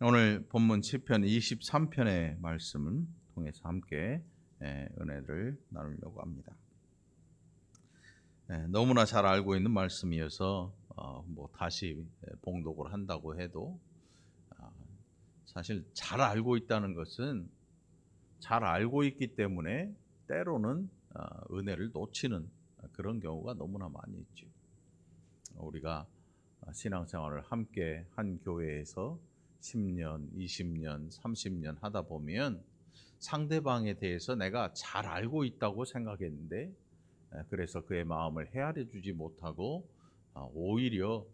오늘 본문 시편 23편의 말씀을 통해서 함께 은혜를 나누려고 합니다. 너무나 잘 알고 있는 말씀이어서 다시 봉독을 한다고 해도 사실 잘 알고 있다는 것은 잘 알고 있기 때문에 때로는 은혜를 놓치는 그런 경우가 너무나 많이 있죠. 우리가 신앙생활을 함께 한 교회에서 10년, 20년, 30년 하다 보면 상대방에 대해서 내가 잘 알고 있다고 생각했는데 그래서 그의 마음을 헤아려 주지 못하고 오히려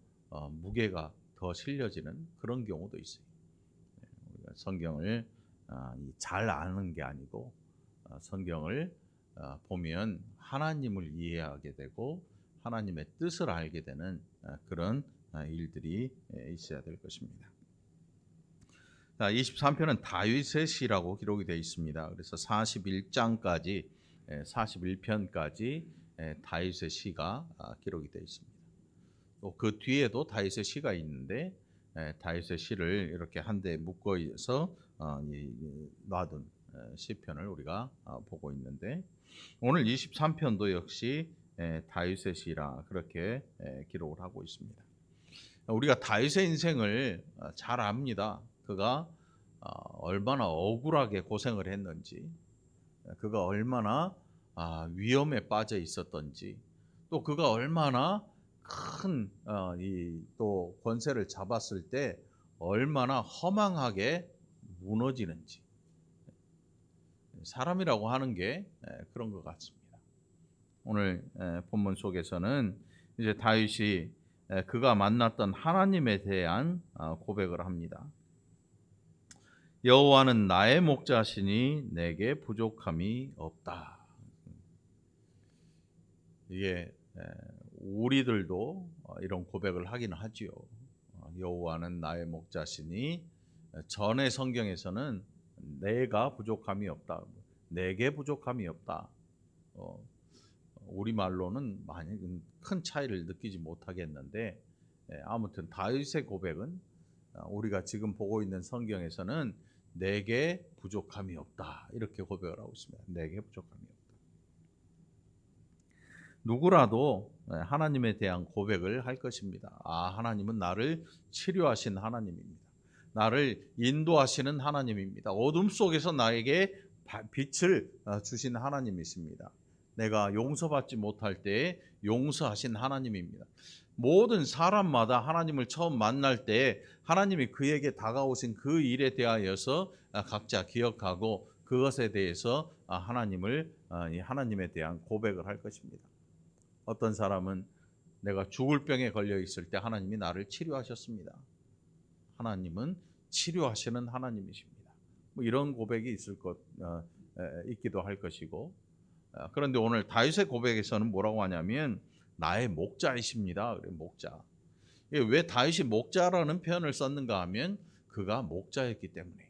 무게가 더 실려지는 그런 경우도 있어요. 우리가 성경을 잘 아는 게 아니고 성경을 보면 하나님을 이해하게 되고 하나님의 뜻을 알게 되는 그런 일들이 있어야 될 것입니다. 23편은 다윗의 시라고 기록이 되어 있습니다. 그래서 41장까지 41편까지 다윗의 시가 기록이 되어 있습니다. 또 그 뒤에도 다윗의 시가 있는데 다윗의 시를 이렇게 한데 묶어서 놔둔 시편을 우리가 보고 있는데 오늘 23편도 역시 다윗의 시라 그렇게 기록을 하고 있습니다. 우리가 다윗의 인생을 잘 압니다. 그가 얼마나 억울하게 고생을 했는지, 그가 얼마나 위험에 빠져 있었던지, 또 그가 얼마나 큰 또 권세를 잡았을 때 얼마나 허망하게 무너지는지. 사람이라고 하는 게 그런 것 같습니다. 오늘 본문 속에서는 이제 다윗이 그가 만났던 하나님에 대한 고백을 합니다. 여호와는 나의 목자시니 내게 부족함이 없다. 이게 우리들도 이런 고백을 하긴 하지요. 여호와는 나의 목자시니 전의 성경에서는 내가 부족함이 없다. 내게 부족함이 없다. 우리말로는 많이 큰 차이를 느끼지 못하겠는데 아무튼 다윗의 고백은 우리가 지금 보고 있는 성경에서는 내게 부족함이 없다 이렇게 고백을 하고 있습니다. 내게 부족함이 없다. 누구라도 하나님에 대한 고백을 할 것입니다. 하나님은 나를 치료하신 하나님입니다. 나를 인도하시는 하나님입니다. 어둠 속에서 나에게 빛을 주신 하나님이십니다. 내가 용서받지 못할 때 용서하신 하나님입니다. 모든 사람마다 하나님을 처음 만날 때 하나님이 그에게 다가오신 그 일에 대하여서 각자 기억하고 그것에 대해서 하나님에 대한 고백을 할 것입니다. 어떤 사람은 내가 죽을 병에 걸려 있을 때 하나님이 나를 치료하셨습니다. 하나님은 치료하시는 하나님이십니다. 이런 고백이 있기도 할 것이고, 그런데 오늘 다윗의 고백에서는 뭐라고 하냐면 나의 목자이십니다. 그래, 목자. 왜 다윗이 목자라는 표현을 썼는가 하면 그가 목자였기 때문에.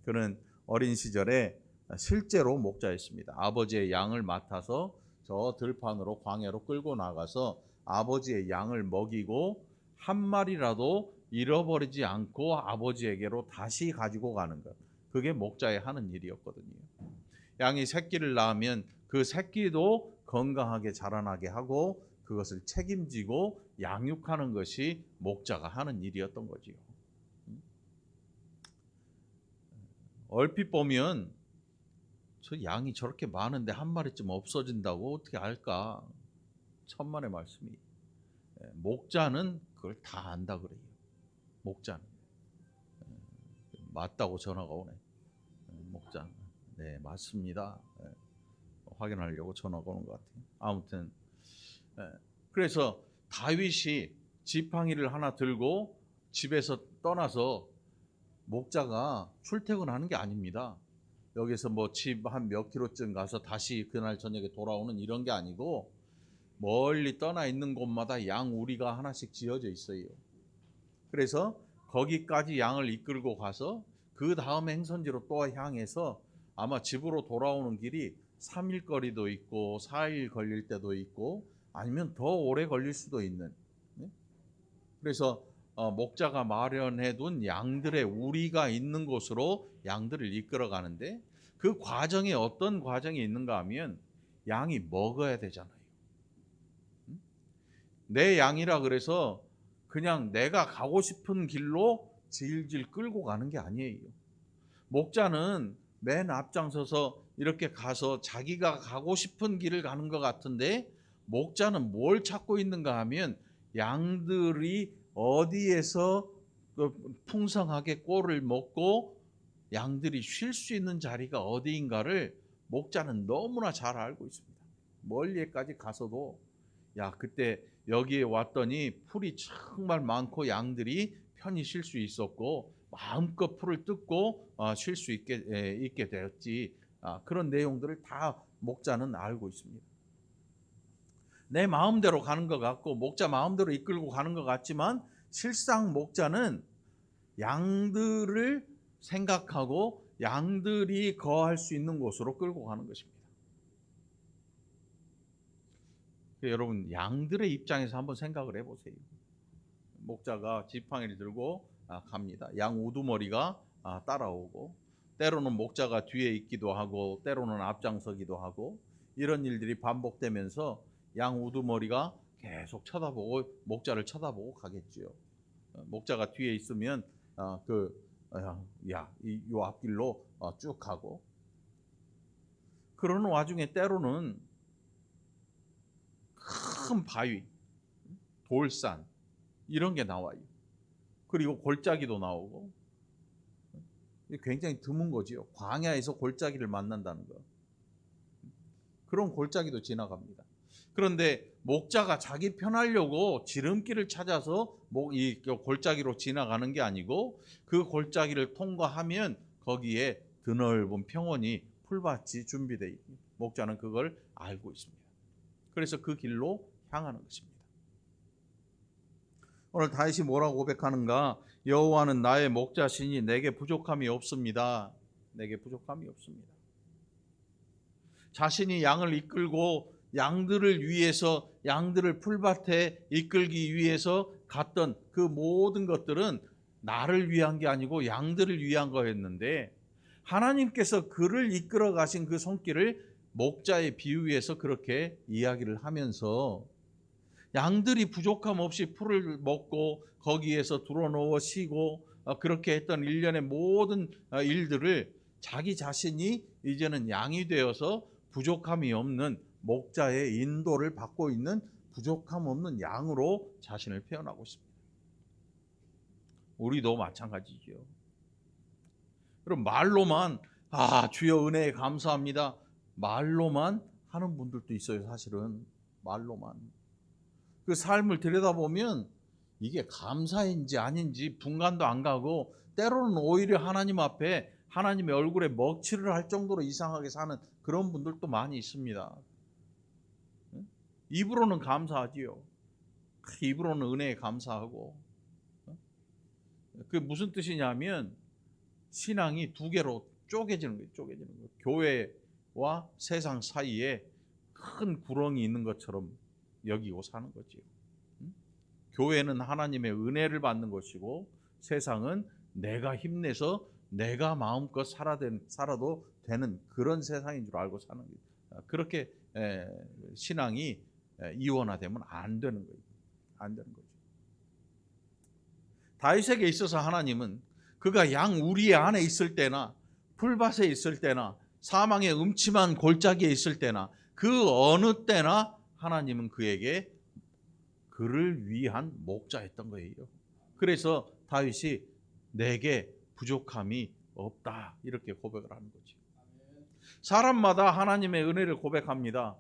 그는 어린 시절에 실제로 목자였습니다. 아버지의 양을 맡아서 저 들판으로 광야로 끌고 나가서 아버지의 양을 먹이고 한 마리라도 잃어버리지 않고 아버지에게로 다시 가지고 가는 것. 그게 목자의 하는 일이었거든요. 양이 새끼를 낳으면 그 새끼도 건강하게 자라나게 하고 그것을 책임지고 양육하는 것이 목자가 하는 일이었던 거지요. 얼핏 보면 저 양이 저렇게 많은데 한 마리쯤 없어진다고 어떻게 알까? 천만의 말씀이. 목자는 그걸 다 안다 그래요. 목자는. 맞다고 전화가 오네. 목자. 네, 맞습니다. 확인하려고 전화가 오는 것 같아요. 아무튼 그래서 다윗이 지팡이를 하나 들고 집에서 떠나서 목자가 출퇴근하는 게 아닙니다. 여기서 집 한 몇 킬로쯤 가서 다시 그날 저녁에 돌아오는 이런 게 아니고 멀리 떠나 있는 곳마다 양 우리가 하나씩 지어져 있어요. 그래서 거기까지 양을 이끌고 가서 그 다음 행선지로 또 향해서 아마 집으로 돌아오는 길이 3일 거리도 있고 4일 걸릴 때도 있고 아니면 더 오래 걸릴 수도 있는. 그래서 목자가 마련해 둔 양들의 우리가 있는 곳으로 양들을 이끌어 가는데, 그 과정에 어떤 과정이 있는가 하면 양이 먹어야 되잖아요. 내 양이라 그래서 그냥 내가 가고 싶은 길로 질질 끌고 가는 게 아니에요. 목자는 맨 앞장서서 이렇게 가서 자기가 가고 싶은 길을 가는 것 같은데, 목자는 뭘 찾고 있는가 하면 양들이 어디에서 풍성하게 꼴을 먹고 양들이 쉴 수 있는 자리가 어디인가를 목자는 너무나 잘 알고 있습니다. 멀리까지 가서도 야, 그때 여기에 왔더니 풀이 정말 많고 양들이 편히 쉴 수 있었고 마음껏 풀을 뜯고 쉴 수 있게 되었지. 그런 내용들을 다 목자는 알고 있습니다. 내 마음대로 가는 것 같고 목자 마음대로 이끌고 가는 것 같지만, 실상 목자는 양들을 생각하고 양들이 거할 수 있는 곳으로 끌고 가는 것입니다. 여러분, 양들의 입장에서 한번 생각을 해보세요. 목자가 지팡이를 들고 갑니다. 양 우두머리가 따라오고, 때로는 목자가 뒤에 있기도 하고 때로는 앞장서기도 하고, 이런 일들이 반복되면서 양 우두머리가 계속 쳐다보고 목자를 쳐다보고 가겠지요. 목자가 뒤에 있으면 요 앞길로 쭉 가고, 그러는 와중에 때로는 큰 바위, 돌산 이런 게 나와요. 그리고 골짜기도 나오고, 굉장히 드문 거지요. 광야에서 골짜기를 만난다는 거. 그런 골짜기도 지나갑니다. 그런데 목자가 자기 편하려고 지름길을 찾아서 이 골짜기로 지나가는 게 아니고, 그 골짜기를 통과하면 거기에 드넓은 평원이 풀밭이 준비되어 있습니다. 목자는 그걸 알고 있습니다. 그래서 그 길로 향하는 것입니다. 오늘 다윗이 뭐라고 고백하는가? 여호와는 나의 목자시니 내게 부족함이 없습니다. 내게 부족함이 없습니다. 자신이 양을 이끌고 양들을 위해서, 양들을 풀밭에 이끌기 위해서 갔던 그 모든 것들은 나를 위한 게 아니고 양들을 위한 거였는데, 하나님께서 그를 이끌어 가신 그 손길을 목자에 비유해서 그렇게 이야기를 하면서, 양들이 부족함 없이 풀을 먹고 거기에서 드러누워 쉬고 그렇게 했던 일련의 모든 일들을 자기 자신이 이제는 양이 되어서 부족함이 없는 목자의 인도를 받고 있는 부족함 없는 양으로 자신을 표현하고 있습니다. 우리도 마찬가지죠. 그럼 말로만 주여 은혜에 감사합니다, 말로만 하는 분들도 있어요. 사실은 말로만. 그 삶을 들여다보면 이게 감사인지 아닌지 분간도 안 가고, 때로는 오히려 하나님 앞에 하나님의 얼굴에 먹칠을 할 정도로 이상하게 사는 그런 분들도 많이 있습니다. 입으로는 감사하지요. 입으로는 은혜에 감사하고. 그게 무슨 뜻이냐면 신앙이 두 개로 쪼개지는 거예요. 쪼개지는 거예요. 교회와 세상 사이에 큰 구렁이 있는 것처럼 여기고 사는 거지요. 교회는 하나님의 은혜를 받는 것이고, 세상은 내가 힘내서 내가 마음껏 살아도 되는 그런 세상인 줄 알고 사는 거예요. 그렇게 신앙이 이원화되면 안 되는 거예요. 안 되는 거죠. 다윗에게 있어서 하나님은 그가 양 우리 안에 있을 때나 풀밭에 있을 때나 사망의 음침한 골짜기에 있을 때나 그 어느 때나 하나님은 그에게 그를 위한 목자였던 거예요. 그래서 다윗이 내게 부족함이 없다 이렇게 고백을 하는 거죠. 사람마다 하나님의 은혜를 고백합니다.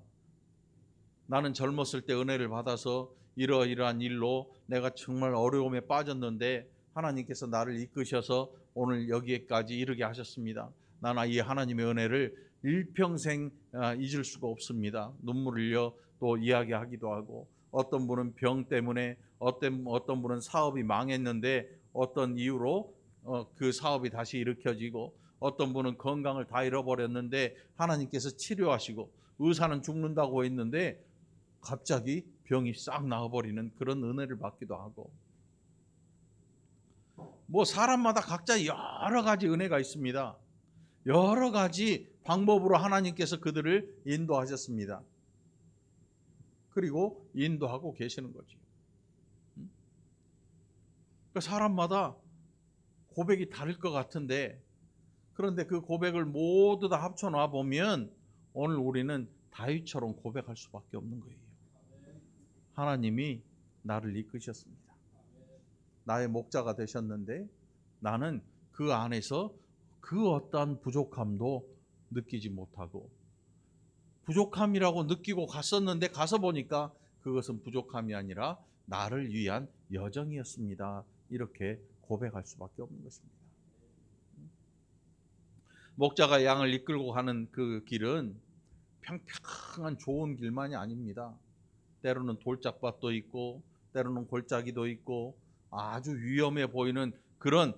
나는 젊었을 때 은혜를 받아서 이러이러한 일로 내가 정말 어려움에 빠졌는데 하나님께서 나를 이끄셔서 오늘 여기까지 이르게 하셨습니다. 나는 이 하나님의 은혜를 일평생 잊을 수가 없습니다. 눈물을 흘려 또 이야기하기도 하고, 어떤 분은 병 때문에, 어떤 분은 사업이 망했는데 어떤 이유로 그 사업이 다시 일으켜지고, 어떤 분은 건강을 다 잃어버렸는데 하나님께서 치료하시고, 의사는 죽는다고 했는데 갑자기 병이 싹 나와버리는 그런 은혜를 받기도 하고, 뭐 사람마다 각자 여러 가지 은혜가 있습니다. 여러 가지 방법으로 하나님께서 그들을 인도하셨습니다. 그리고 인도하고 계시는 거죠. 사람마다 고백이 다를 것 같은데, 그런데 그 고백을 모두 다 합쳐놔 보면 오늘 우리는 다윗처럼 고백할 수밖에 없는 거예요. 하나님이 나를 이끄셨습니다. 나의 목자가 되셨는데 나는 그 안에서 그 어떠한 부족함도 느끼지 못하고, 부족함이라고 느끼고 갔었는데 가서 보니까 그것은 부족함이 아니라 나를 위한 여정이었습니다. 이렇게 고백할 수밖에 없는 것입니다. 목자가 양을 이끌고 가는 그 길은 평평한 좋은 길만이 아닙니다. 때로는 돌짝밭도 있고 때로는 골짜기도 있고 아주 위험해 보이는 그런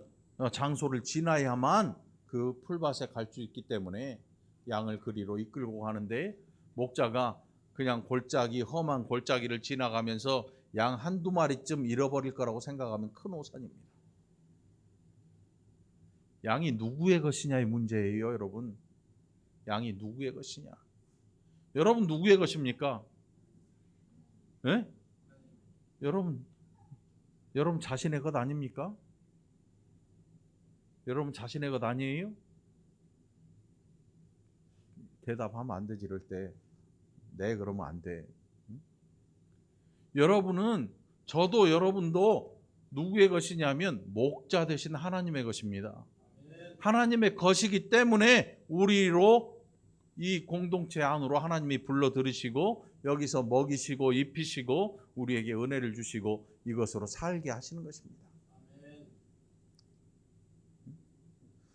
장소를 지나야만 그 풀밭에 갈 수 있기 때문에 양을 그리로 이끌고 가는데, 목자가 그냥 골짜기, 험한 골짜기를 지나가면서 양 한두 마리쯤 잃어버릴 거라고 생각하면 큰 오산입니다. 양이 누구의 것이냐의 문제예요, 여러분. 양이 누구의 것이냐. 여러분 누구의 것입니까? 네? 여러분 자신의 것 아닙니까? 여러분 자신의 것 아니에요? 대답하면 안 되지. 이럴 때 네 그러면 안 돼. 여러분은, 저도 여러분도 누구의 것이냐면 목자 되신 하나님의 것입니다. 하나님의 것이기 때문에 우리로 이 공동체 안으로 하나님이 불러 들으시고 여기서 먹이시고 입히시고 우리에게 은혜를 주시고 이것으로 살게 하시는 것입니다.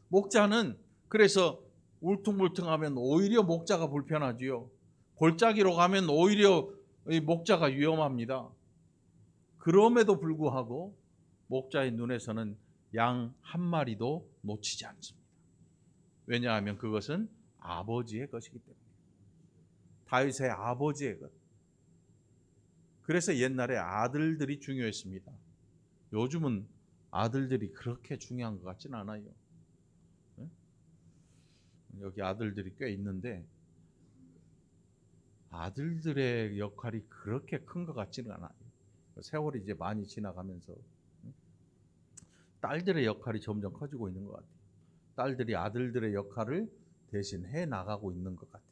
목자는 그래서 울퉁불퉁하면 오히려 목자가 불편하지요. 골짜기로 가면 오히려 목자가 위험합니다. 그럼에도 불구하고 목자의 눈에서는 양 한 마리도 놓치지 않습니다. 왜냐하면 그것은 아버지의 것이기 때문에. 다윗의 아버지의 것. 그래서 옛날에 아들들이 중요했습니다. 요즘은 아들들이 그렇게 중요한 것 같지는 않아요. 여기 아들들이 꽤 있는데 아들들의 역할이 그렇게 큰 것 같지는 않아요. 세월이 이제 많이 지나가면서 딸들의 역할이 점점 커지고 있는 것 같아요. 딸들이 아들들의 역할을 대신 해 나가고 있는 것 같아요.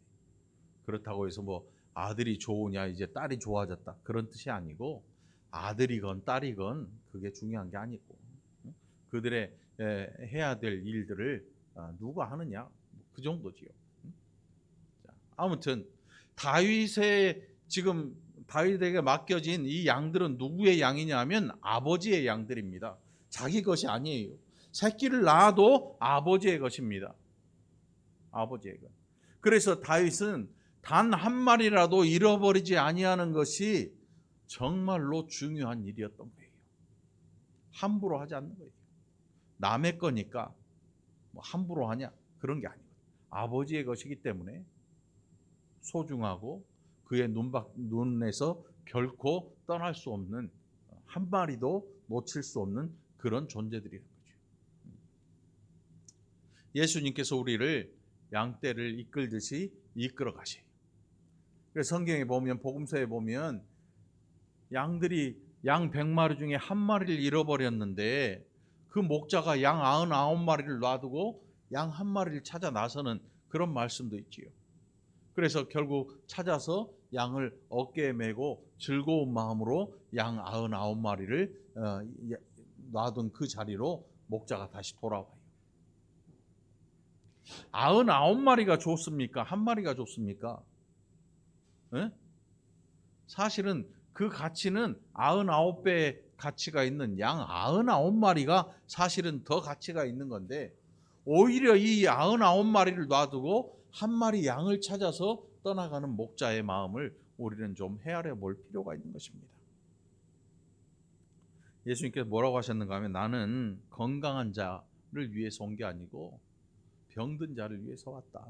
그렇다고 해서 뭐 아들이 좋으냐 이제 딸이 좋아졌다 그런 뜻이 아니고, 아들이건 딸이건 그게 중요한 게 아니고 그들의 해야 될 일들을 누가 하느냐 그 정도지요. 아무튼 지금 다윗에게 맡겨진 이 양들은 누구의 양이냐면 아버지의 양들입니다. 자기 것이 아니에요. 새끼를 낳아도 아버지의 것입니다. 아버지의 것. 그래서 다윗은 단 한 마리라도 잃어버리지 아니하는 것이 정말로 중요한 일이었던 거예요. 함부로 하지 않는 거예요. 남의 거니까 뭐 함부로 하냐 그런 게 아니거든요. 아버지의 것이기 때문에 소중하고 그의 눈에서 결코 떠날 수 없는, 한 마리도 놓칠 수 없는 그런 존재들이라는 거죠. 예수님께서 우리를 양떼를 이끌듯이 이끌어 가셔요. 그래서 성경에 보면, 복음서에 보면 양들이 양 100마리 중에 한 마리를 잃어버렸는데 그 목자가 양 99마리를 놔두고 양 한 마리를 찾아 나서는 그런 말씀도 있지요. 그래서 결국 찾아서 양을 어깨에 메고 즐거운 마음으로 양 99마리를 놔둔 그 자리로 목자가 다시 돌아와요. 99마리가 좋습니까? 한 마리가 좋습니까? 네? 사실은 그 가치는 99배의 가치가 있는 양 99마리가 사실은 더 가치가 있는 건데, 오히려 이 99마리를 놔두고 한 마리 양을 찾아서 떠나가는 목자의 마음을 우리는 좀 헤아려 볼 필요가 있는 것입니다. 예수님께서 뭐라고 하셨는가 하면, 나는 건강한 자를 위해서 온 게 아니고 병든 자를 위해서 왔다.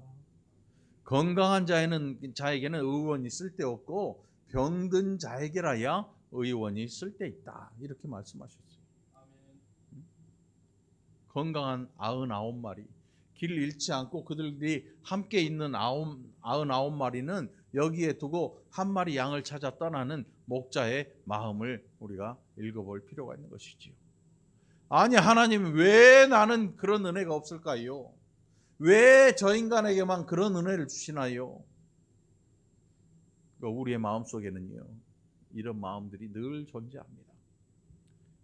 건강한 자에게는 의원이 쓸데없고 병든 자에게라야 의원이 쓸데있다. 이렇게 말씀하셨어요. 건강한 99마리, 길 잃지 않고 그들이 함께 있는 99마리는 여기에 두고 한 마리 양을 찾아 떠나는 목자의 마음을 우리가 읽어볼 필요가 있는 것이지요. 아니, 하나님 왜 나는 그런 은혜가 없을까요? 왜 저 인간에게만 그런 은혜를 주시나요? 우리의 마음속에는요, 이런 마음들이 늘 존재합니다.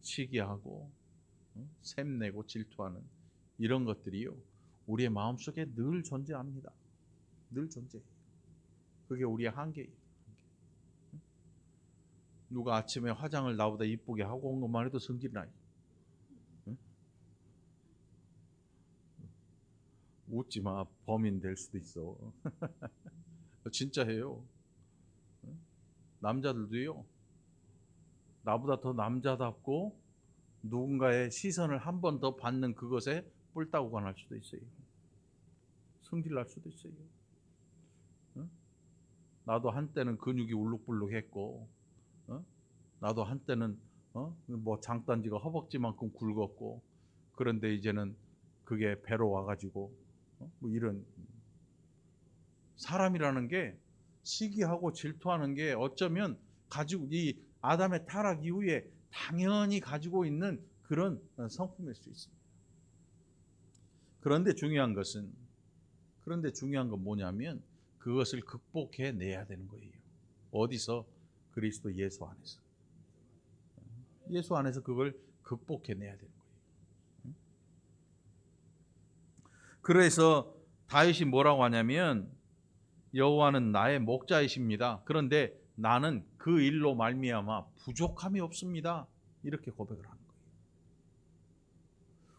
시기하고 샘내고 질투하는 이런 것들이요, 우리의 마음속에 늘 존재합니다. 늘 존재해요. 그게 우리의 한계예요. 누가 아침에 화장을 나보다 이쁘게 하고 온 것만 해도 성질이 나요. 웃지 마. 범인 될 수도 있어. 진짜 해요. 남자들도요, 나보다 더 남자답고 누군가의 시선을 한 번 더 받는 그것에 뿔따구가 날 수도 있어요. 성질 날 수도 있어요. 나도 한때는 근육이 울룩불룩했고, 나도 한때는 뭐 장단지가 허벅지만큼 굵었고, 그런데 이제는 그게 배로 와가지고 뭐 이런, 사람이라는 게 시기하고 질투하는 게 어쩌면 가지고, 이 아담의 타락 이후에 당연히 가지고 있는 그런 성품일 수 있습니다. 그런데 중요한 건 뭐냐면 그것을 극복해 내야 되는 거예요. 어디서? 그리스도 예수 안에서. 예수 안에서 그걸 극복해 내야 되는 거예요. 그래서 다윗이 뭐라고 하냐면, 여호와는 나의 목자이십니다. 그런데 나는 그 일로 말미암아 부족함이 없습니다. 이렇게 고백을 하는 거예요.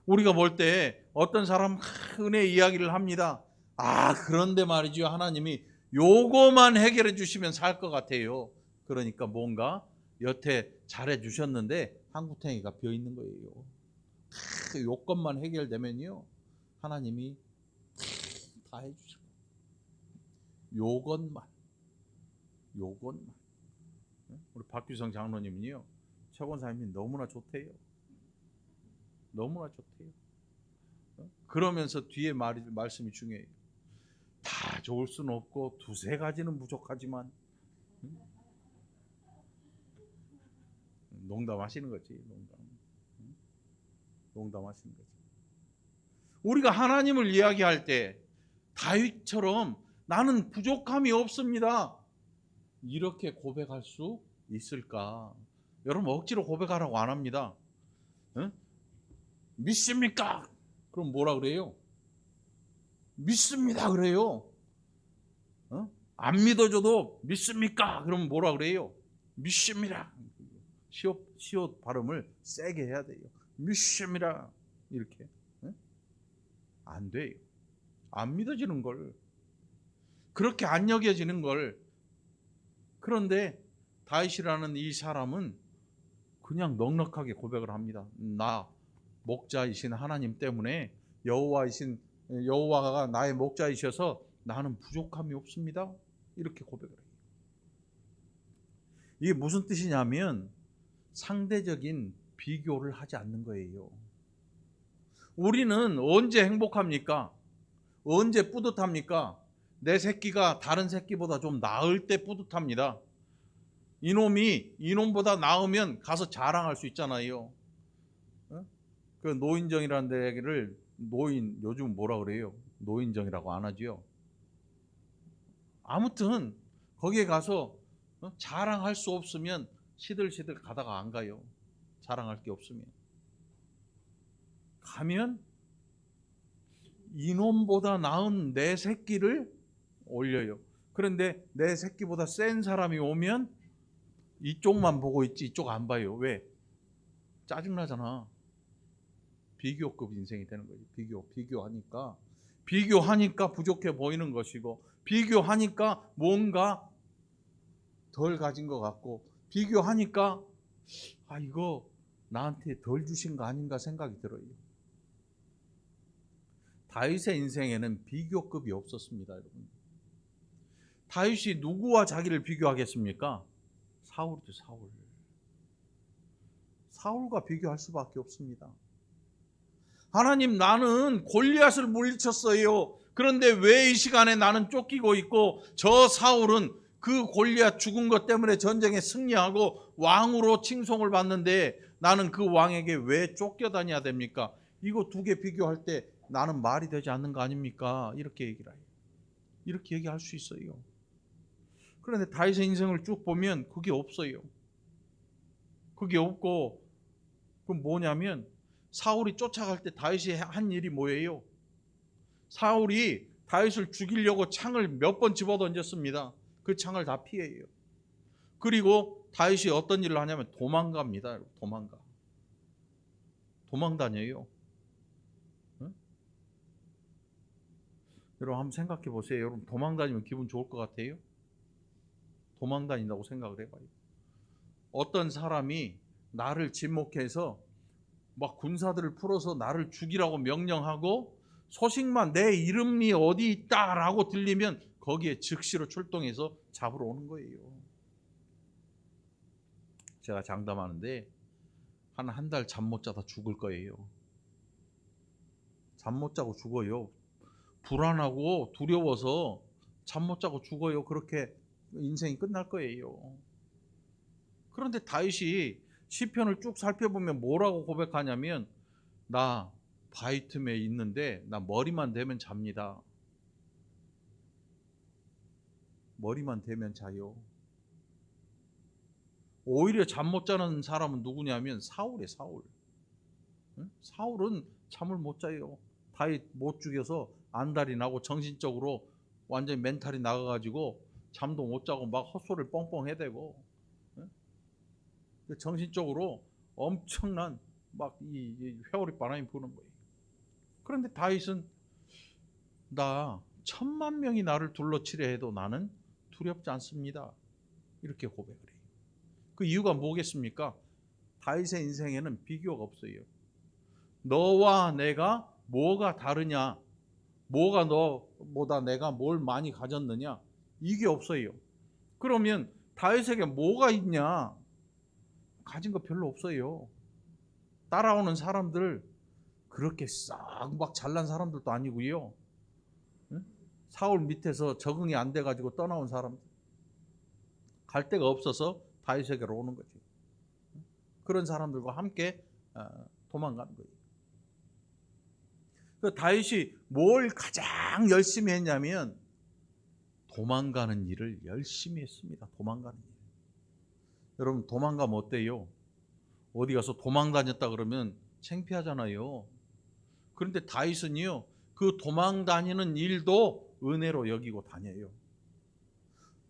우리가 볼 때 어떤 사람 은혜 이야기를 합니다. 그런데 말이죠, 하나님이 요거만 해결해 주시면 살 것 같아요. 그러니까 뭔가 여태 잘해 주셨는데 한구탱이가 비어 있는 거예요. 요것만 해결되면요, 하나님이 다 해주실 거예요. 요것만. 우리 박규성 장로님은요, 최권사님이 너무나 좋대요. 너무나 좋대요. 그러면서 뒤에 말씀이 중요해요. 다 좋을 수는 없고 두세 가지는 부족하지만, 농담하시는 거지. 농담하시는 거지. 우리가 하나님을 이야기할 때 다윗처럼 나는 부족함이 없습니다, 이렇게 고백할 수 있을까? 여러분, 억지로 고백하라고 안 합니다. 믿습니까? 그럼 뭐라 그래요? 믿습니다 그래요. 안 믿어줘도 믿습니까? 그러면 뭐라 그래요? 믿습니다. 시옷 발음을 세게 해야 돼요. 믿습니다. 이렇게. 안 돼요. 안 믿어지는 걸, 그렇게 안 여겨지는 걸. 그런데 다윗이라는 이 사람은 그냥 넉넉하게 고백을 합니다. 나 목자이신 하나님 때문에, 여호와가 나의 목자이셔서 나는 부족함이 없습니다, 이렇게 고백을 해요. 이게 무슨 뜻이냐면 상대적인 비교를 하지 않는 거예요. 우리는 언제 행복합니까? 언제 뿌듯합니까? 내 새끼가 다른 새끼보다 좀 나을 때 뿌듯합니다. 이놈보다 나으면 가서 자랑할 수 있잖아요. 그 노인정이라는 데를 요즘 뭐라 그래요? 노인정이라고 안 하지요. 아무튼 거기에 가서 자랑할 수 없으면 시들시들 가다가 안 가요. 자랑할 게 없으면. 가면 이놈보다 나은 내 새끼를 올려요. 그런데 내 새끼보다 센 사람이 오면 이쪽만 보고 있지 이쪽 안 봐요. 왜? 짜증나잖아. 비교급 인생이 되는 거지. 비교하니까 부족해 보이는 것이고, 비교하니까 뭔가 덜 가진 것 같고, 비교하니까 이거 나한테 덜 주신 거 아닌가 생각이 들어요. 다윗의 인생에는 비교급이 없었습니다, 여러분. 다윗이 누구와 자기를 비교하겠습니까? 사울이죠, 사울과 비교할 수밖에 없습니다. 하나님, 나는 골리앗을 물리쳤어요. 그런데 왜 이 시간에 나는 쫓기고 있고 저 사울은 그 골리앗 죽은 것 때문에 전쟁에 승리하고 왕으로 칭송을 받는데 나는 그 왕에게 왜 쫓겨다녀야 됩니까? 이거 두 개 비교할 때 나는 말이 되지 않는 거 아닙니까? 이렇게 얘기를 해요. 이렇게 얘기할 수 있어요. 그런데 다윗의 인생을 쭉 보면 그게 없어요. 그게 없고, 그럼 뭐냐면 사울이 쫓아갈 때 다윗이 한 일이 뭐예요? 사울이 다윗을 죽이려고 창을 몇 번 집어던졌습니다. 그 창을 다 피해요. 그리고 다윗이 어떤 일을 하냐면 도망갑니다. 도망 다녀요. 응? 여러분 한번 생각해 보세요. 여러분 도망 다니면 기분 좋을 것 같아요? 도망 다닌다고 생각을 해봐요. 어떤 사람이 나를 지목해서 막 군사들을 풀어서 나를 죽이라고 명령하고 소식만 내 이름이 어디 있다라고 들리면 거기에 즉시로 출동해서 잡으러 오는 거예요. 제가 장담하는데 한 달 잠 못 자다 죽을 거예요. 잠 못 자고 죽어요. 불안하고 두려워서 잠 못 자고 죽어요. 그렇게 인생이 끝날 거예요. 그런데 다윗이 시편을 쭉 살펴보면 뭐라고 고백하냐면 나 바위 틈에 있는데 나 머리만 대면 잡니다. 머리만 대면 자요. 오히려 잠 못 자는 사람은 누구냐면 사울이에요. 사울. 응? 사울은 잠을 못 자요. 다윗 못 죽여서 안달이 나고 정신적으로 완전히 멘탈이 나가가지고 잠도 못 자고 막 헛소리를 뻥뻥 해대고, 응? 정신적으로 엄청난 막 이 회오리 바람이 부는 거예요. 그런데 다윗은 나 10,000명이 나를 둘러치려 해도 나는 두렵지 않습니다. 이렇게 고백을 해요. 그 이유가 뭐겠습니까? 다윗의 인생에는 비교가 없어요. 너와 내가 뭐가 다르냐? 뭐가 너보다 내가 뭘 많이 가졌느냐? 이게 없어요. 그러면 다윗에게 뭐가 있냐? 가진 거 별로 없어요. 따라오는 사람들 그렇게 싹 막 잘난 사람들도 아니고요. 응? 사울 밑에서 적응이 안 돼가지고 떠나온 사람들. 갈 데가 없어서 다윗에게로 오는 거지. 그런 사람들과 함께 도망가는 거예요. 그 다윗이 뭘 가장 열심히 했냐면 도망가는 일을 열심히 했습니다. 도망가는 일. 여러분 도망가면 어때요? 어디 가서 도망 다녔다 그러면 창피하잖아요. 그런데 다윗은요, 그 도망 다니는 일도 은혜로 여기고 다녀요.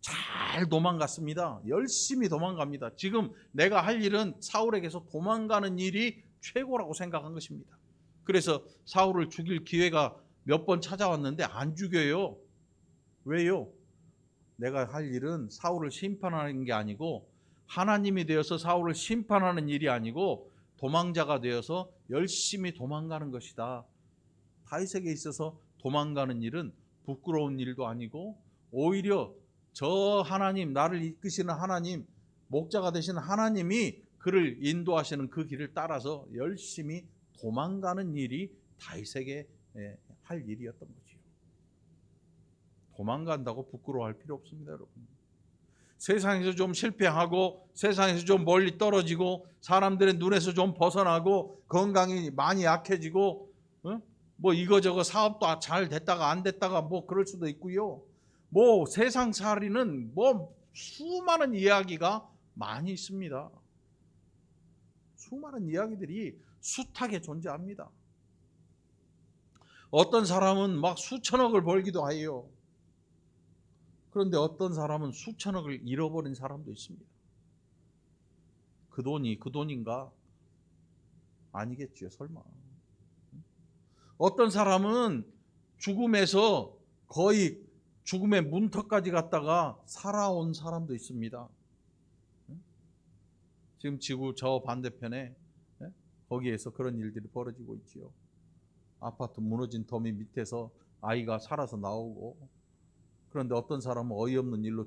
잘 도망갔습니다. 열심히 도망갑니다. 지금 내가 할 일은 사울에게서 도망가는 일이 최고라고 생각한 것입니다. 그래서 사울을 죽일 기회가 몇 번 찾아왔는데 안 죽여요. 왜요? 내가 할 일은 사울을 심판하는 게 아니고 하나님이 되어서 사울을 심판하는 일이 아니고 도망자가 되어서 열심히 도망가는 것이다. 다윗에게 있어서 도망가는 일은 부끄러운 일도 아니고 오히려 저 하나님, 나를 이끄시는 하나님, 목자가 되시는 하나님이 그를 인도하시는 그 길을 따라서 열심히 도망가는 일이 다윗에게 할 일이었던 거지요. 도망간다고 부끄러워할 필요 없습니다, 여러분. 세상에서 좀 실패하고 세상에서 좀 멀리 떨어지고 사람들의 눈에서 좀 벗어나고 건강이 많이 약해지고 뭐 이거저거 사업도 잘 됐다가 안 됐다가 뭐 그럴 수도 있고요. 뭐 세상살이는 뭐 수많은 이야기가 많이 있습니다. 수많은 이야기들이 숱하게 존재합니다. 어떤 사람은 막 수천억을 벌기도 해요. 그런데 어떤 사람은 수천억을 잃어버린 사람도 있습니다. 그 돈이 그 돈인가? 아니겠죠, 설마. 어떤 사람은 죽음에서 거의 죽음의 문턱까지 갔다가 살아온 사람도 있습니다. 지금 지구 저 반대편에 거기에서 그런 일들이 벌어지고 있지요. 아파트 무너진 더미 밑에서 아이가 살아서 나오고, 그런데 어떤 사람은 어이없는 일로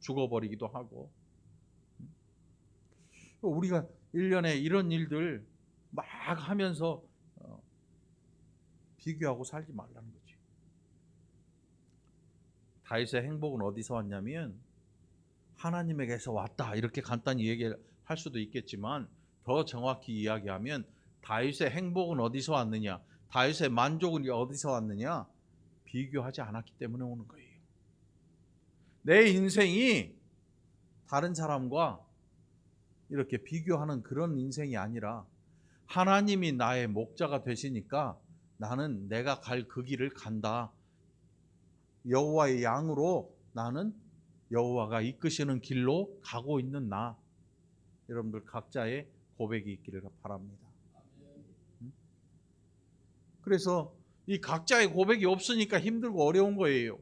죽어버리기도 하고. 우리가 1년에 이런 일들 막 하면서 비교하고 살지 말라는 거죠. 다윗의 행복은 어디서 왔냐면 하나님에게서 왔다, 이렇게 간단히 얘기할 수도 있겠지만 더 정확히 이야기하면 다윗의 행복은 어디서 왔느냐, 다윗의 만족은 어디서 왔느냐, 비교하지 않았기 때문에 오는 거예요. 내 인생이 다른 사람과 이렇게 비교하는 그런 인생이 아니라 하나님이 나의 목자가 되시니까 나는 내가 갈 그 길을 간다. 여호와의 양으로 나는 여호와가 이끄시는 길로 가고 있는 나. 여러분들 각자의 고백이 있기를 바랍니다. 그래서 이 각자의 고백이 없으니까 힘들고 어려운 거예요.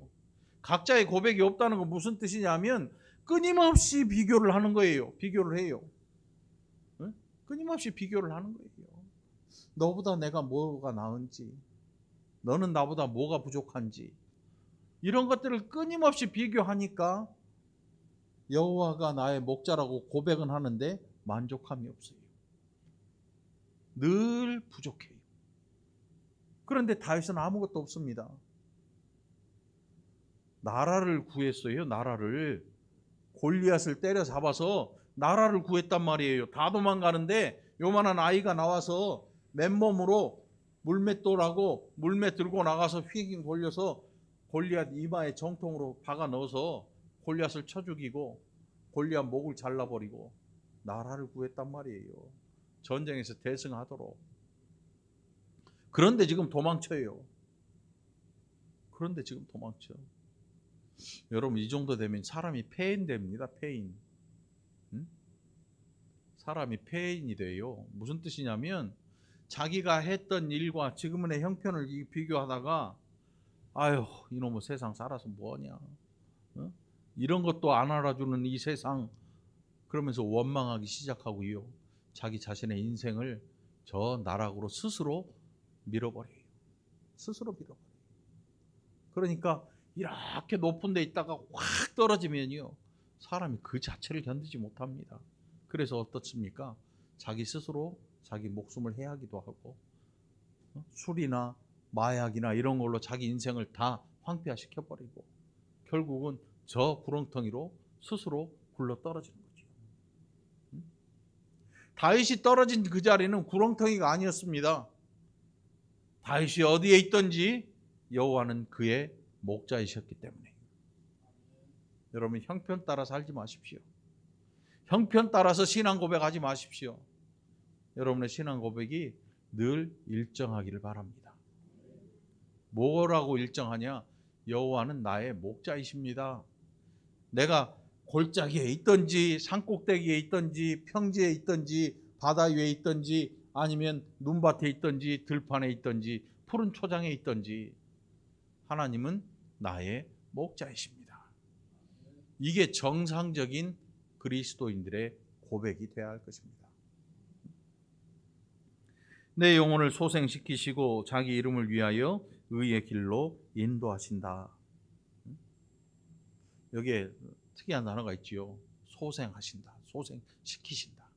각자의 고백이 없다는 건 무슨 뜻이냐면 끊임없이 비교를 하는 거예요. 비교를 해요. 끊임없이 비교를 하는 거예요. 너보다 내가 뭐가 나은지, 너는 나보다 뭐가 부족한지, 이런 것들을 끊임없이 비교하니까 여호와가 나의 목자라고 고백은 하는데 만족함이 없어요. 늘 부족해요. 그런데 다윗은 아무것도 없습니다. 나라를 구했어요. 나라를. 골리앗을 때려잡아서 나라를 구했단 말이에요. 다 도망가는데 요만한 아이가 나와서 맨몸으로 물맷돌하고 물맷 들고 나가서 휘ging 돌려서 골리앗 이마에 정통으로 박아 넣어서 골리앗을 쳐 죽이고 골리앗 목을 잘라버리고 나라를 구했단 말이에요. 전쟁에서 대승하도록. 그런데 지금 도망쳐요. 그런데 지금 도망쳐. 여러분, 이 정도 되면 사람이 폐인됩니다. 폐인. 사람이 폐인이 돼요. 무슨 뜻이냐면 자기가 했던 일과 지금의 형편을 비교하다가 아유, 이놈의 세상 살아서 뭐하냐, 이런 것도 안 알아주는 이 세상, 그러면서 원망하기 시작하고요. 자기 자신의 인생을 저 나락으로 스스로 밀어버려요. 스스로 밀어버려요. 그러니까 이렇게 높은 데 있다가 확 떨어지면요, 사람이 그 자체를 견디지 못합니다. 그래서 어떻습니까? 자기 스스로 자기 목숨을 해하기도 하고 술이나 마약이나 이런 걸로 자기 인생을 다 황폐화시켜버리고 결국은 저 구렁텅이로 스스로 굴러 떨어지는 거죠. 다윗이 떨어진 그 자리는 구렁텅이가 아니었습니다. 다윗이 어디에 있든지 여호와는 그의 목자이셨기 때문에. 여러분, 형편 따라 살지 마십시오. 형편 따라서 신앙 고백하지 마십시오. 여러분의 신앙 고백이 늘 일정하기를 바랍니다. 뭐라고 일정하냐? 여호와는 나의 목자이십니다. 내가 골짜기에 있든지 산꼭대기에 있든지 평지에 있든지 바다 위에 있든지 아니면 눈밭에 있든지 들판에 있든지 푸른 초장에 있든지 하나님은 나의 목자이십니다. 이게 정상적인 그리스도인들의 고백이 되어야 할 것입니다. 내 영혼을 소생시키시고 자기 이름을 위하여 의의 길로 인도하신다. 여기에 특이한 단어가 있지요. 소생하신다. 소생시키신다.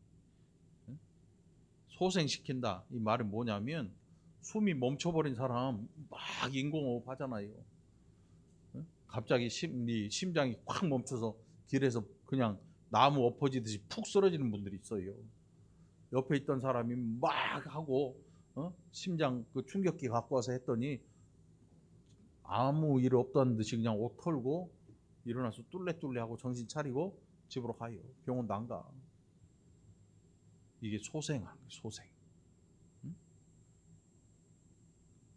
소생시킨다. 이 말은 뭐냐면 숨이 멈춰버린 사람 막 인공호흡 하잖아요. 갑자기 심장이 확 멈춰서 길에서 그냥 나무 엎어지듯이 푹 쓰러지는 분들이 있어요. 옆에 있던 사람이 막 하고 심장 그 충격기 갖고 와서 했더니 아무 일 없다는 듯이 그냥 옷 털고 일어나서 뚫레뚫레하고 정신 차리고 집으로 가요. 병원도 안 가. 이게 소생하는 거예요. 소생.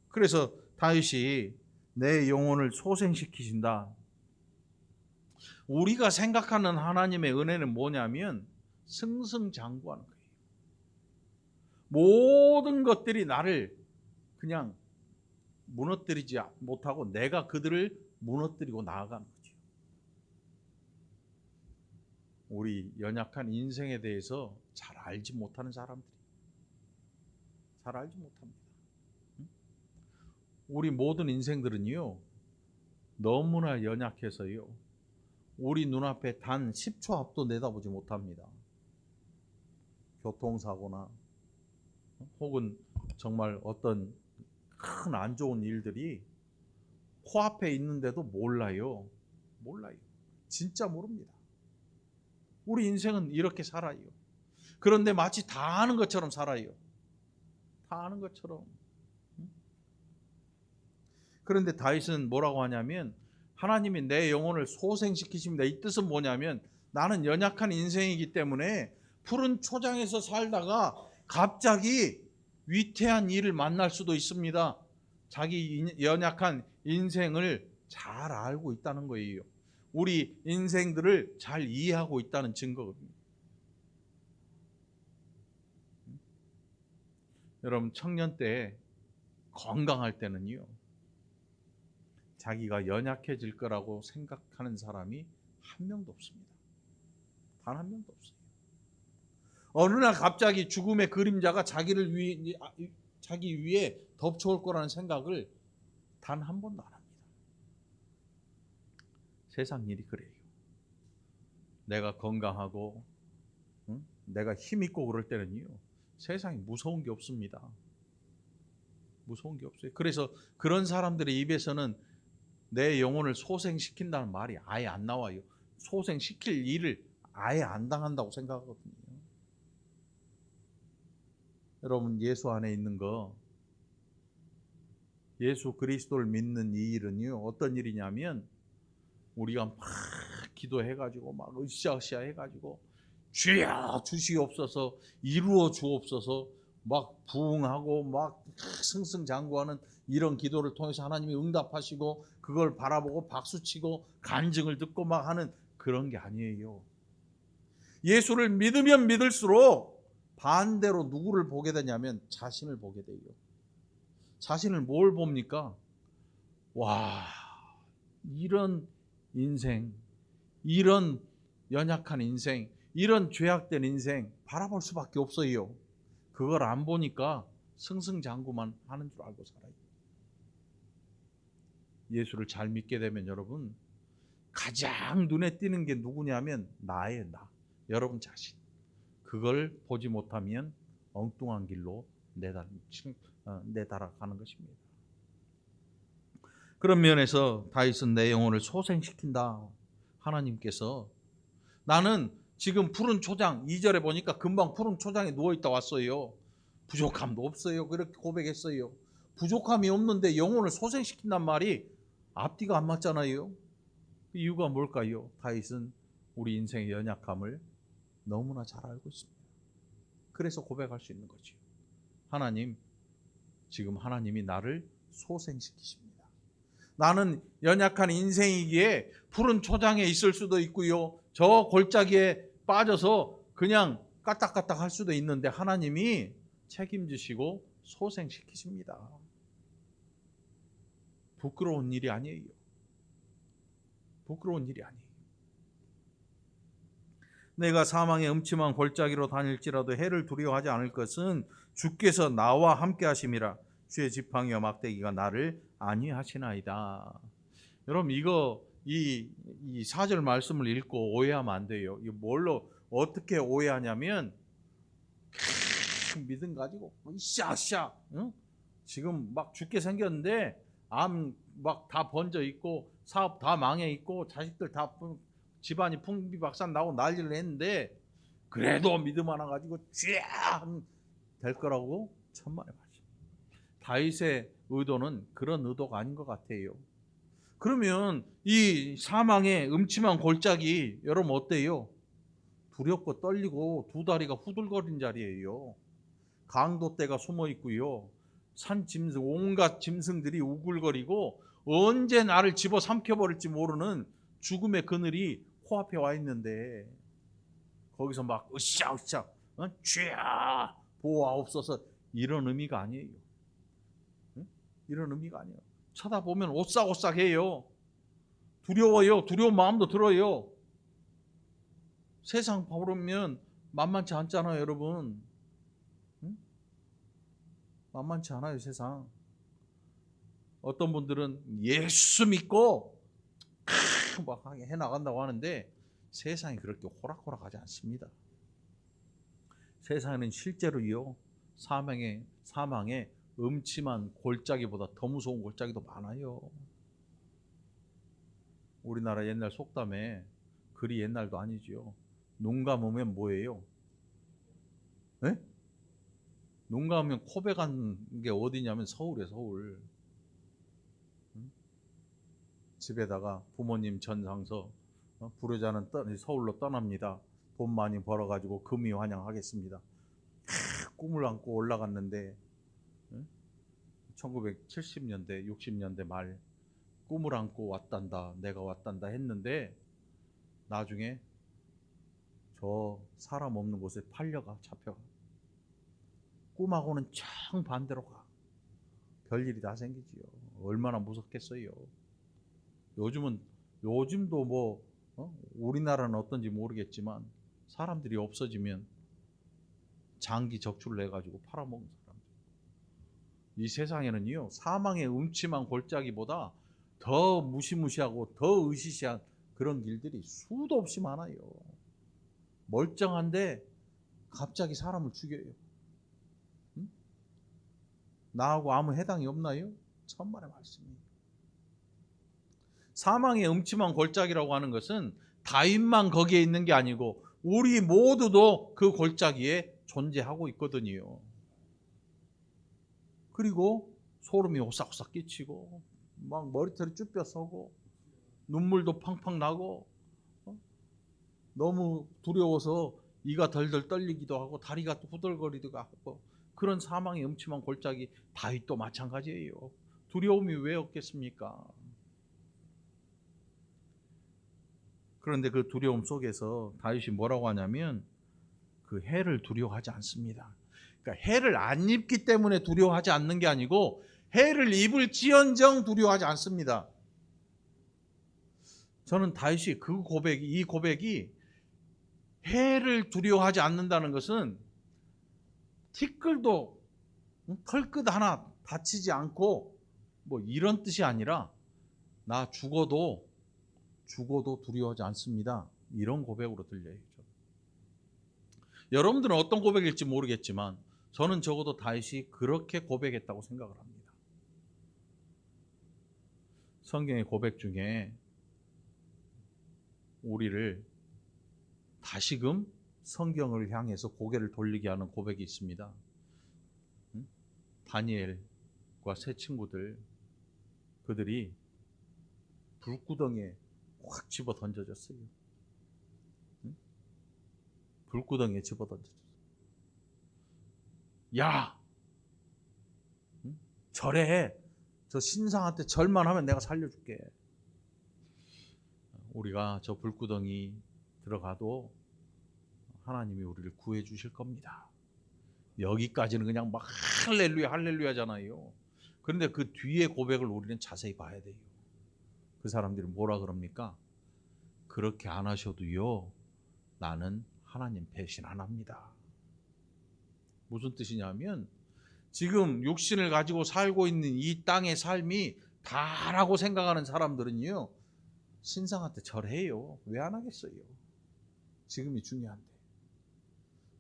그래서 다윗이 내 영혼을 소생시키신다. 우리가 생각하는 하나님의 은혜는 뭐냐면 승승장구하는 거예요. 모든 것들이 나를 그냥 무너뜨리지 못하고 내가 그들을 무너뜨리고 나아가는 거죠. 우리 연약한 인생에 대해서 잘 알지 못하는 사람들이 잘 알지 못합니다. 우리 모든 인생들은요, 너무나 연약해서요, 우리 눈앞에 단 10초 앞도 내다보지 못합니다. 교통사고나 혹은 정말 어떤 큰 안 좋은 일들이 코앞에 있는데도 몰라요. 진짜 모릅니다. 우리 인생은 이렇게 살아요. 그런데 마치 다 아는 것처럼 살아요. 다 아는 것처럼. 그런데 다윗은 뭐라고 하냐면 하나님이 내 영혼을 소생시키십니다. 이 뜻은 뭐냐면 나는 연약한 인생이기 때문에 푸른 초장에서 살다가 갑자기 위태한 일을 만날 수도 있습니다. 자기 연약한 인생을 잘 알고 있다는 거예요. 우리 인생들을 잘 이해하고 있다는 증거입니다. 여러분 청년 때 건강할 때는요. 자기가 연약해질 거라고 생각하는 사람이 한 명도 없습니다. 단 한 명도 없어요. 어느 날 갑자기 죽음의 그림자가 자기 위에 덮쳐올 거라는 생각을 단 한 번도 안 합니다. 세상 일이 그래요. 내가 건강하고 내가 힘 있고 그럴 때는요. 세상에 무서운 게 없습니다. 무서운 게 없어요. 그래서 그런 사람들의 입에서는 내 영혼을 소생시킨다는 말이 아예 안 나와요. 소생시킬 일을 아예 안 당한다고 생각하거든요. 여러분 예수 안에 있는 거, 예수 그리스도를 믿는 이 일은요. 어떤 일이냐면 우리가 막 기도해가지고 막 으쌰으쌰 해가지고 주여 주시옵소서 이루어 주옵소서 막 부응하고 막 승승장구하는 이런 기도를 통해서 하나님이 응답하시고 그걸 바라보고 박수치고 간증을 듣고 막 하는 그런 게 아니에요. 예수를 믿으면 믿을수록 반대로 누구를 보게 되냐면 자신을 보게 돼요. 자신을 뭘 봅니까? 와, 이런 인생, 이런 연약한 인생, 이런 죄악된 인생 바라볼 수밖에 없어요. 그걸 안 보니까 승승장구만 하는 줄 알고 살아요. 예수를 잘 믿게 되면 여러분 가장 눈에 띄는 게 누구냐면 나예요. 나. 여러분 자신. 그걸 보지 못하면 엉뚱한 길로 내달아가는 것입니다. 그런 면에서 다윗은 내 영혼을 소생시킨다. 하나님께서 나는 지금 푸른 초장 2절에 보니까 금방 푸른 초장에 누워있다 왔어요. 부족함도 없어요. 그렇게 고백했어요. 부족함이 없는데 영혼을 소생시킨단 말이 앞뒤가 안 맞잖아요. 이유가 뭘까요? 다윗은 우리 인생의 연약함을 너무나 잘 알고 있습니다. 그래서 고백할 수 있는 거죠. 하나님, 지금 하나님이 나를 소생시키십니다. 나는 연약한 인생이기에 푸른 초장에 있을 수도 있고요. 저 골짜기에 빠져서 그냥 까딱까딱 할 수도 있는데 하나님이 책임지시고 소생시키십니다. 부끄러운 일이 아니에요. 부끄러운 일이 아니에요. 내가 사망의 음침한 골짜기로 다닐지라도 해를 두려워하지 않을 것은 주께서 나와 함께 하심이라. 주의 지팡이와 막대기가 나를 안위하시나이다. 여러분 이 4절 말씀을 읽고 오해하면 안 돼요. 이거 뭘로 어떻게 오해하냐면 믿음 가지고 으쌰으쌰 지금 막 죽게 생겼는데 암 막 다 번져 있고 사업 다 망해 있고 자식들 다 집안이 풍비박산 나고 난리를 했는데 그래도 믿음 하나 가지고 될 거라고 천만에 말씀. 다윗의 의도는 그런 의도가 아닌 것 같아요. 그러면 이 사망의 음침한 골짜기 여러분 어때요? 두렵고 떨리고 두 다리가 후들거린 자리예요. 강도떼가 숨어 있고요. 산 짐승 온갖 짐승들이 우글거리고 언제 나를 집어 삼켜버릴지 모르는 죽음의 그늘이 코앞에 와 있는데 거기서 막 으쌰으쌰 쥐야 보호하옵소서 이런 의미가 아니에요. 이런 의미가 아니에요. 쳐다보면 오싹오싹해요. 두려워요. 두려운 마음도 들어요. 세상 보면 만만치 않잖아요, 여러분. 만만치 않아요, 세상. 어떤 분들은 예수 믿고 막 해나간다고 하는데 세상이 그렇게 호락호락하지 않습니다. 세상에는 실제로요 사망의 음침한 골짜기보다 더 무서운 골짜기도 많아요. 우리나라 옛날 속담에, 그리 옛날도 아니지요, 눈 감으면 뭐예요? 네? 눈 감으면 코베간 게 어디냐면 서울이에요, 서울. 집에다가 부모님 전상서, 불효자는 서울로 떠납니다. 돈 많이 벌어가지고 금이 환영하겠습니다. 꿈을 안고 올라갔는데 1970년대 60년대 말 꿈을 안고 왔단다, 내가 왔단다 했는데 나중에 저 사람 없는 곳에 잡혀가. 꿈하고는 정반대로 가. 별일이 다 생기지요. 얼마나 무섭겠어요. 요즘도 우리나라는 어떤지 모르겠지만 사람들이 없어지면 장기 적출을 해가지고 팔아먹는 사람들. 이 세상에는요, 사망의 음침한 골짜기보다 더 무시무시하고 더 으시시한 그런 길들이 수도 없이 많아요. 멀쩡한데 갑자기 사람을 죽여요. 응? 나하고 아무 해당이 없나요? 천만의 말씀이에요. 사망의 음침한 골짜기라고 하는 것은 다윗만 거기에 있는 게 아니고 우리 모두도 그 골짜기에 존재하고 있거든요. 그리고 소름이 오싹오싹 끼치고 막 머리털이 쭈뼛 서고 눈물도 팡팡 나고 너무 두려워서 이가 덜덜 떨리기도 하고 다리가 후들거리기도 하고, 그런 사망의 음침한 골짜기 다윗도 마찬가지예요. 두려움이 왜 없겠습니까? 그런데 그 두려움 속에서 다윗이 뭐라고 하냐면 그 해를 두려워하지 않습니다. 그러니까 해를 안 입기 때문에 두려워하지 않는 게 아니고 해를 입을지언정 두려워하지 않습니다. 저는 다윗이 이 고백이 해를 두려워하지 않는다는 것은 티끌도 털끝 하나 다치지 않고 뭐 이런 뜻이 아니라 나 죽어도 두려워하지 않습니다, 이런 고백으로 들려요. 여러분들은 어떤 고백일지 모르겠지만 저는 적어도 다윗이 그렇게 고백했다고 생각을 합니다. 성경의 고백 중에 우리를 다시금 성경을 향해서 고개를 돌리게 하는 고백이 있습니다. 다니엘과 세 친구들, 그들이 불구덩이에 확 집어 던져졌어요. 불구덩이에 집어 던져졌어요. 야, 절해. 저 신상한테 절만 하면 내가 살려줄게. 우리가 저 불구덩이 들어가도 하나님이 우리를 구해 주실 겁니다. 여기까지는 그냥 막 할렐루야 할렐루야잖아요. 그런데 그 뒤에 고백을 우리는 자세히 봐야 돼요. 그 사람들이 뭐라 그럽니까? 그렇게 안 하셔도요, 나는 하나님 배신 안 합니다. 무슨 뜻이냐면 지금 육신을 가지고 살고 있는 이 땅의 삶이 다라고 생각하는 사람들은요, 신상한테 절해요. 왜 안 하겠어요? 지금이 중요한데.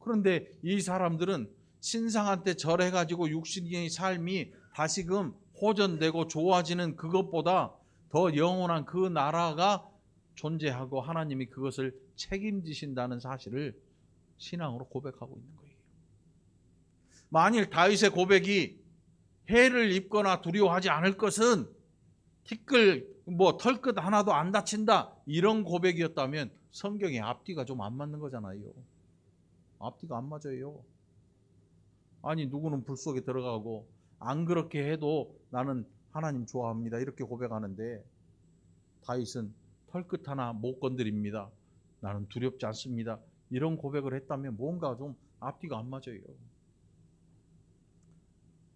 그런데 이 사람들은 신상한테 절해가지고 육신의 삶이 다시금 호전되고 좋아지는 그것보다 더 영원한 그 나라가 존재하고 하나님이 그것을 책임지신다는 사실을 신앙으로 고백하고 있는 거예요. 만일 다윗의 고백이 해를 입거나 두려워하지 않을 것은 티끌 털끝 하나도 안 다친다, 이런 고백이었다면 성경의 앞뒤가 좀 안 맞는 거잖아요. 앞뒤가 안 맞아요. 아니, 누구는 불 속에 들어가고 안 그렇게 해도 나는 하나님 좋아합니다, 이렇게 고백하는데 다윗은 털끝 하나 못 건드립니다, 나는 두렵지 않습니다, 이런 고백을 했다면 뭔가 좀 앞뒤가 안 맞아요.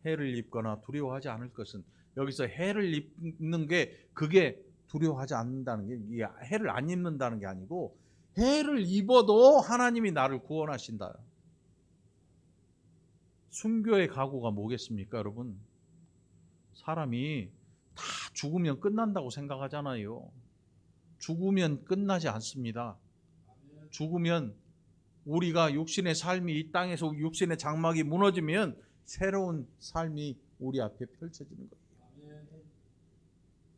해를 입거나 두려워하지 않을 것은, 여기서 해를 입는 게 그게 두려워하지 않는다는 게, 해를 안 입는다는 게 아니고 해를 입어도 하나님이 나를 구원하신다. 순교의 각오가 뭐겠습니까, 여러분? 사람이 다 죽으면 끝난다고 생각하잖아요. 죽으면 끝나지 않습니다. 죽으면 우리가 육신의 삶이 이 땅에서 육신의 장막이 무너지면 새로운 삶이 우리 앞에 펼쳐지는 거예요.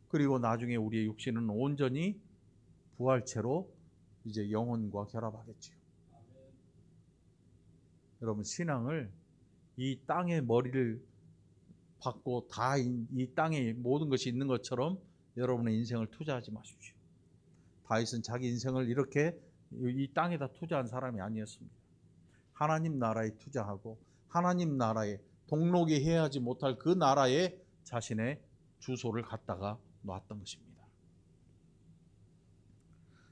그리고 나중에 우리의 육신은 온전히 부활체로 이제 영혼과 결합하겠지요. 여러분, 신앙을 이 땅의 머리를 받고 다 이 땅에 모든 것이 있는 것처럼 여러분의 인생을 투자하지 마십시오. 다윗은 자기 인생을 이렇게 이 땅에다 투자한 사람이 아니었습니다. 하나님 나라에 투자하고 하나님 나라에 동록이 해야지 못할 그 나라에 자신의 주소를 갖다가 놨던 것입니다.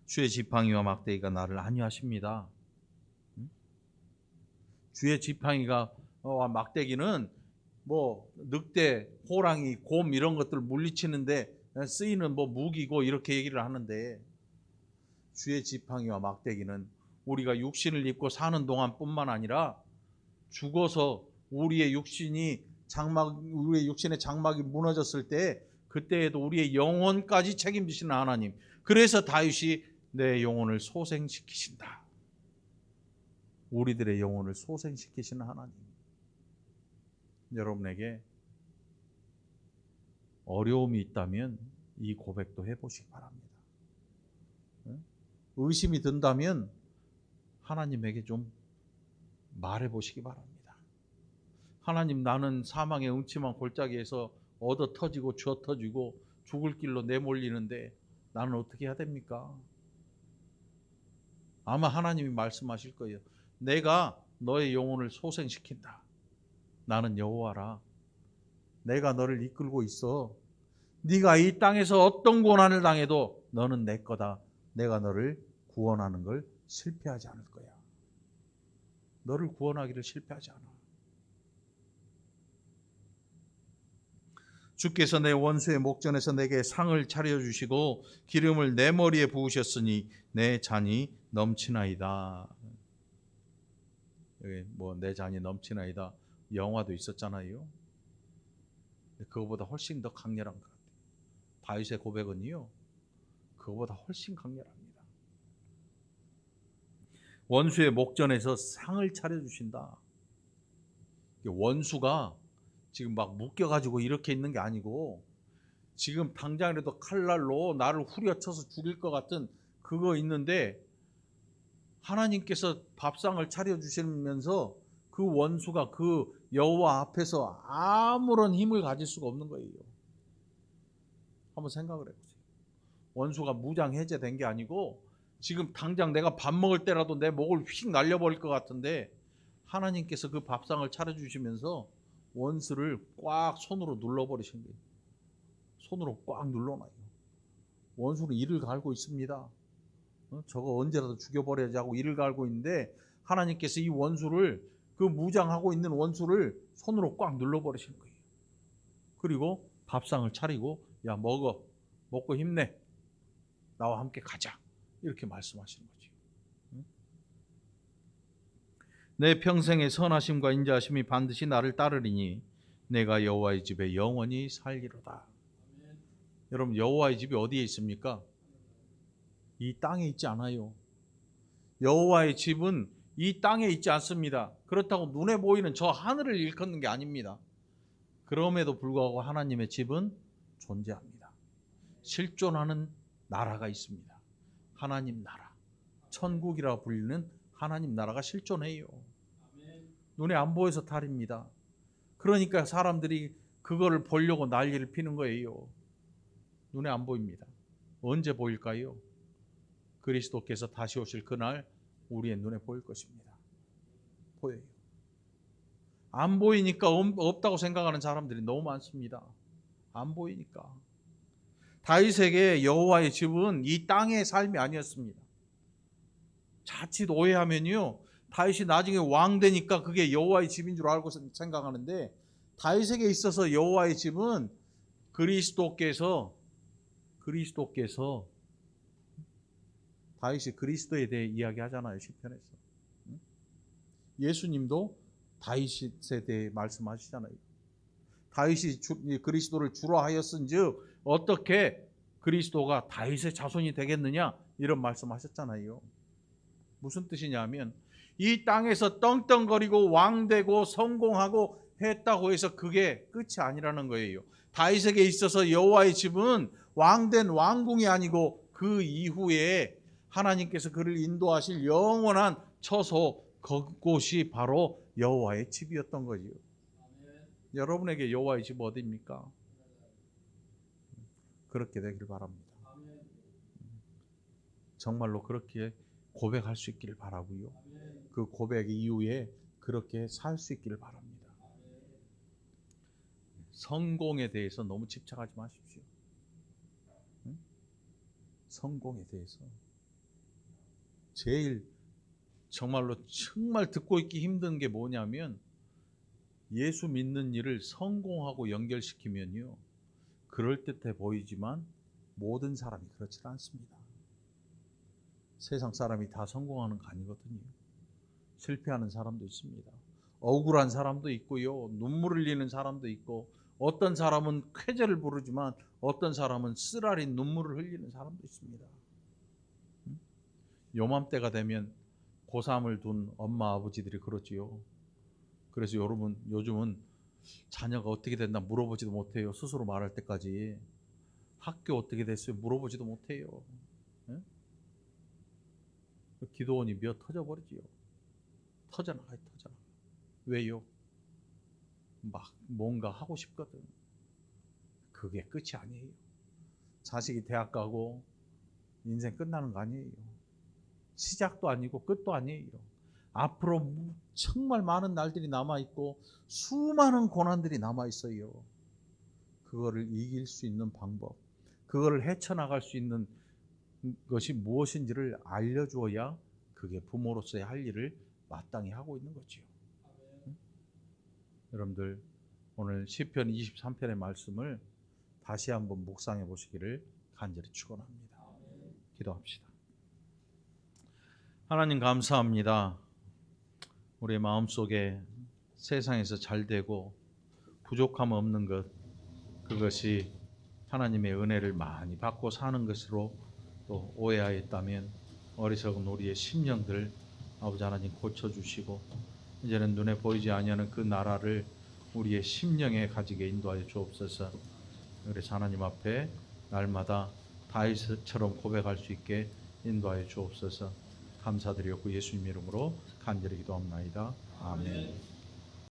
주의 지팡이와 막대기가 나를 안위하십니다. 주의 지팡이가 막대기는 뭐 늑대, 호랑이, 곰 이런 것들 물리치는데 쓰이는 뭐 무기고 이렇게 얘기를 하는데, 주의 지팡이와 막대기는 우리가 육신을 입고 사는 동안뿐만 아니라 죽어서 우리의 육신의 장막이 무너졌을 때 그때에도 우리의 영혼까지 책임지시는 하나님. 그래서 다윗이 내 영혼을 소생시키신다. 우리들의 영혼을 소생시키시는 하나님. 여러분에게 어려움이 있다면 이 고백도 해보시기 바랍니다. 의심이 든다면 하나님에게 좀 말해보시기 바랍니다. 하나님, 나는 사망의 음침한 골짜기에서 얻어 터지고 쥐어 터지고 죽을 길로 내몰리는데 나는 어떻게 해야 됩니까? 아마 하나님이 말씀하실 거예요. 내가 너의 영혼을 소생시킨다. 나는 여호와라. 내가 너를 이끌고 있어. 네가 이 땅에서 어떤 고난을 당해도 너는 내 거다. 내가 너를 구원하는 걸 실패하지 않을 거야. 너를 구원하기를 실패하지 않아. 주께서 내 원수의 목전에서 내게 상을 차려주시고 기름을 내 머리에 부으셨으니 내 잔이 넘치나이다. 여기 뭐 내 잔이 넘치나이다 영화도 있었잖아요. 그거보다 훨씬 더 강렬한 것 같아요. 다윗의 고백은요, 그거보다 훨씬 강렬합니다. 원수의 목전에서 상을 차려주신다. 원수가 지금 막 묶여가지고 이렇게 있는 게 아니고, 지금 당장이라도 칼날로 나를 후려쳐서 죽일 것 같은 그거 있는데, 하나님께서 밥상을 차려주시면서 그 원수가 그 여호와 앞에서 아무런 힘을 가질 수가 없는 거예요. 한번 생각을 해보세요. 원수가 무장 해제된 게 아니고 지금 당장 내가 밥 먹을 때라도 내 목을 휙 날려버릴 것 같은데, 하나님께서 그 밥상을 차려주시면서 원수를 꽉 손으로 눌러버리신 거예요. 손으로 꽉 눌러놔요. 원수는 이를 갈고 있습니다. 저거 언제라도 죽여버려야지 하고 이를 갈고 있는데, 하나님께서 이 원수를, 그 무장하고 있는 원수를 손으로 꽉 눌러버리신 거예요. 그리고 밥상을 차리고, 야, 먹고 힘내, 나와 함께 가자, 이렇게 말씀하시는 거죠. 내 평생의 선하심과 인자하심이 반드시 나를 따르리니 내가 여호와의 집에 영원히 살리로다. 여러분, 여호와의 집이 어디에 있습니까? 이 땅에 있지 않아요. 여호와의 집은 이 땅에 있지 않습니다. 그렇다고 눈에 보이는 저 하늘을 일컫는 게 아닙니다. 그럼에도 불구하고 하나님의 집은 존재합니다. 실존하는 나라가 있습니다. 하나님 나라, 천국이라고 불리는 하나님 나라가 실존해요. 눈에 안 보여서 탈입니다. 그러니까 사람들이 그거를 보려고 난리를 피는 거예요. 눈에 안 보입니다. 언제 보일까요? 그리스도께서 다시 오실 그날 우리의 눈에 보일 것입니다. 보여요. 안 보이니까 없다고 생각하는 사람들이 너무 많습니다. 안 보이니까. 다윗에게 여호와의 집은 이 땅의 삶이 아니었습니다. 자칫 오해하면요, 다윗이 나중에 왕 되니까 그게 여호와의 집인 줄 알고 생각하는데, 다윗에게 있어서 여호와의 집은 그리스도께서 다윗이 그리스도에 대해 이야기하잖아요, 시편에서. 예수님도 다윗에 대해 말씀하시잖아요. 다윗이 그리스도를 주로 하였은즉 어떻게 그리스도가 다윗의 자손이 되겠느냐, 이런 말씀하셨잖아요. 무슨 뜻이냐면, 이 땅에서 떵떵거리고 왕되고 성공하고 했다고 해서 그게 끝이 아니라는 거예요. 다윗에게 있어서 여호와의 집은 왕된 왕궁이 아니고 그 이후에 하나님께서 그를 인도하실 영원한 처소, 그곳이 바로 여호와의 집이었던 거지요. 여러분에게 여호와의 집 어디입니까? 그렇게 되길 바랍니다. 정말로 그렇게 고백할 수 있기를 바라고요. 그 고백 이후에 그렇게 살 수 있기를 바랍니다. 성공에 대해서 너무 집착하지 마십시오. 응? 성공에 대해서 제일 정말로 정말 듣고 있기 힘든 게 뭐냐면 예수 믿는 일을 성공하고 연결시키면요, 그럴듯해 보이지만 모든 사람이 그렇지 않습니다. 세상 사람이 다 성공하는 거 아니거든요. 실패하는 사람도 있습니다. 억울한 사람도 있고요, 눈물 흘리는 사람도 있고, 어떤 사람은 쾌재를 부르지만 어떤 사람은 쓰라린 눈물을 흘리는 사람도 있습니다. 요맘때가 되면 고3을 둔 엄마 아버지들이 그러지요. 그래서 여러분 요즘은 자녀가 어떻게 됐나 물어보지도 못해요. 스스로 말할 때까지. 학교 어떻게 됐어요? 물어보지도 못해요. 예? 기도원이 몇 터져버리지요. 터져나가요. 터져나가. 왜요? 막 뭔가 하고 싶거든. 그게 끝이 아니에요. 자식이 대학 가고 인생 끝나는 거 아니에요. 시작도 아니고 끝도 아니에요. 앞으로 정말 많은 날들이 남아있고 수많은 고난들이 남아있어요. 그거를 이길 수 있는 방법, 그거를 헤쳐나갈 수 있는 것이 무엇인지를 알려주어야 그게 부모로서의 할 일을 마땅히 하고 있는 거지요. 응? 여러분들 오늘 시편 23편의 말씀을 다시 한번 묵상해 보시기를 간절히 축원합니다. 기도합시다. 하나님 감사합니다. 우리의 마음속에 세상에서 잘되고 부족함 없는 것, 그것이 하나님의 은혜를 많이 받고 사는 것으로 또 오해하였다면 어리석은 우리의 심령들 아버지 하나님 고쳐주시고 이제는 눈에 보이지 아니하는 그 나라를 우리의 심령에 가지게 인도하여 주옵소서. 그래서 하나님 앞에 날마다 다윗처럼 고백할 수 있게 인도하여 주옵소서. 감사드렸고 예수님 이름으로 간절히 기도합나이다. 아멘.